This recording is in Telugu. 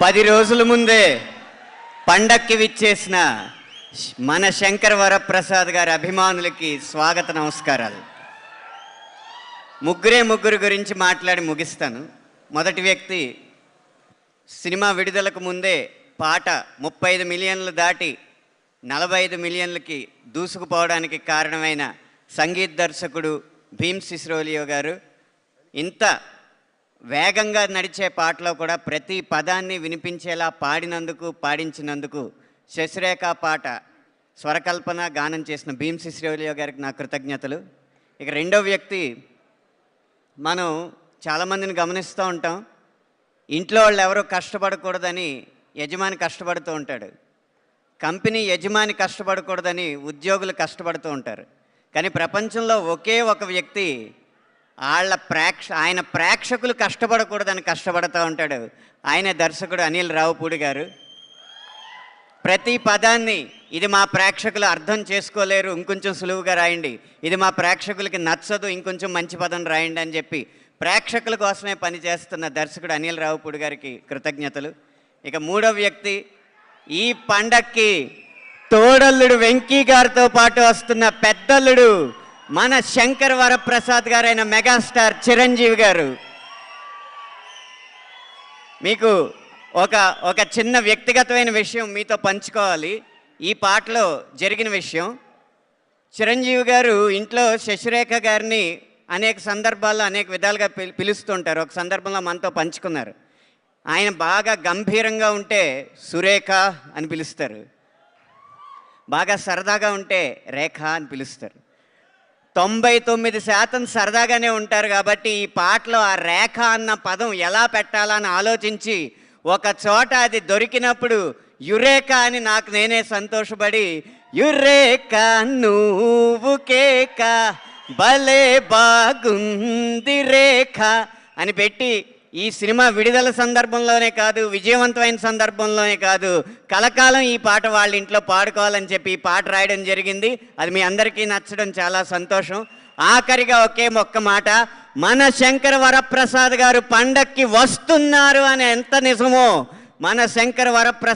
10 రోజుల ముందే పండక్కి విచ్చేసిన మన శంకర్ వరప్రసాద్ గారి అభిమానులకి స్వాగత నమస్కారాలు. ముగ్గురు గురించి మాట్లాడి ముగిస్తాను. మొదటి వ్యక్తి, సినిమా విడుదలకు ముందే పాట 35 మిలియన్లు దాటి 45 మిలియన్లకి దూసుకుపోవడానికి కారణమైన సంగీత దర్శకుడు భీమ్ సిస్రోలియో గారు. ఇంత వేగంగా నడిచే పాటలో కూడా ప్రతి పదాన్ని వినిపించేలా పాడించినందుకు శశిరేఖ పాట స్వరకల్పన గానం చేసిన భీమ్ సిస్రోలియో గారికి నా కృతజ్ఞతలు. ఇక రెండో వ్యక్తి, మనం చాలామందిని గమనిస్తూ ఉంటాం, ఇంట్లో వాళ్ళు ఎవరో కష్టపడకూడదని యజమాని కష్టపడుతూ ఉంటాడు, కంపెనీ యజమాని కష్టపడకూడదని ఉద్యోగులు కష్టపడుతూ ఉంటారు. కానీ ప్రపంచంలో ఒకే ఒక వ్యక్తి ఆయన ప్రేక్షకులు కష్టపడకూడదని కష్టపడుతూ ఉంటాడు. ఆయన దర్శకుడు అనిల్ రావుపూడి గారు. ప్రతి పదాన్ని ఇది మా ప్రేక్షకులు అర్థం చేసుకోలేరు, ఇంకొంచెం సులువుగా రాయండి, ఇది మా ప్రేక్షకులకి నచ్చదు, ఇంకొంచెం మంచి పదం రాయండి అని చెప్పి ప్రేక్షకుల కోసమే పనిచేస్తున్న దర్శకుడు అనిల్ రావుపూడి గారికి కృతజ్ఞతలు. ఇక మూడో వ్యక్తి, ఈ పండక్కి తోడల్లుడు వెంకీ గారితో పాటు వస్తున్న పెద్దల్లుడు మన శంకర్ వరప్రసాద్ గారైన మెగాస్టార్ చిరంజీవి గారు. మీకు ఒక చిన్న వ్యక్తిగతమైన విషయం మీతో పంచుకోవాలి. ఈ పాటలో జరిగిన విషయం, చిరంజీవి గారు ఇంట్లో శశిరేఖ గారిని అనేక సందర్భాల్లో అనేక విధాలుగా పిలుస్తుంటారు. ఒక సందర్భంలో మనతో పంచుకున్నారు. ఆయన బాగా గంభీరంగా ఉంటే సురేఖ అని పిలుస్తారు, బాగా సరదాగా ఉంటే రేఖ అని పిలుస్తారు. 99% సరదాగానే ఉంటారు. కాబట్టి ఈ పాటలో ఆ రేఖ అన్న పదం ఎలా పెట్టాలని ఆలోచించి ఒక చోట అది దొరికినప్పుడు యురేఖ అని నాకు నేనే సంతోషపడి, యురేఖ నువ్వు కేక భలే బాగుంది రేఖ అని పెట్టి ఈ సినిమా విడుదల సందర్భంలోనే కాదు, విజయవంతమైన సందర్భంలోనే కాదు, కలకాలం ఈ పాట వాళ్ళ ఇంట్లో పాడుకోవాలని చెప్పి ఈ పాట రాయడం జరిగింది. అది మీ అందరికీ నచ్చడం చాలా సంతోషం. ఆఖరిగా ఒక్క మాట, మన శంకర్ వరప్రసాద్ గారు పండక్కి వస్తున్నారు అని ఎంత నిజమో, మన శంకర్ వరప్రసాద్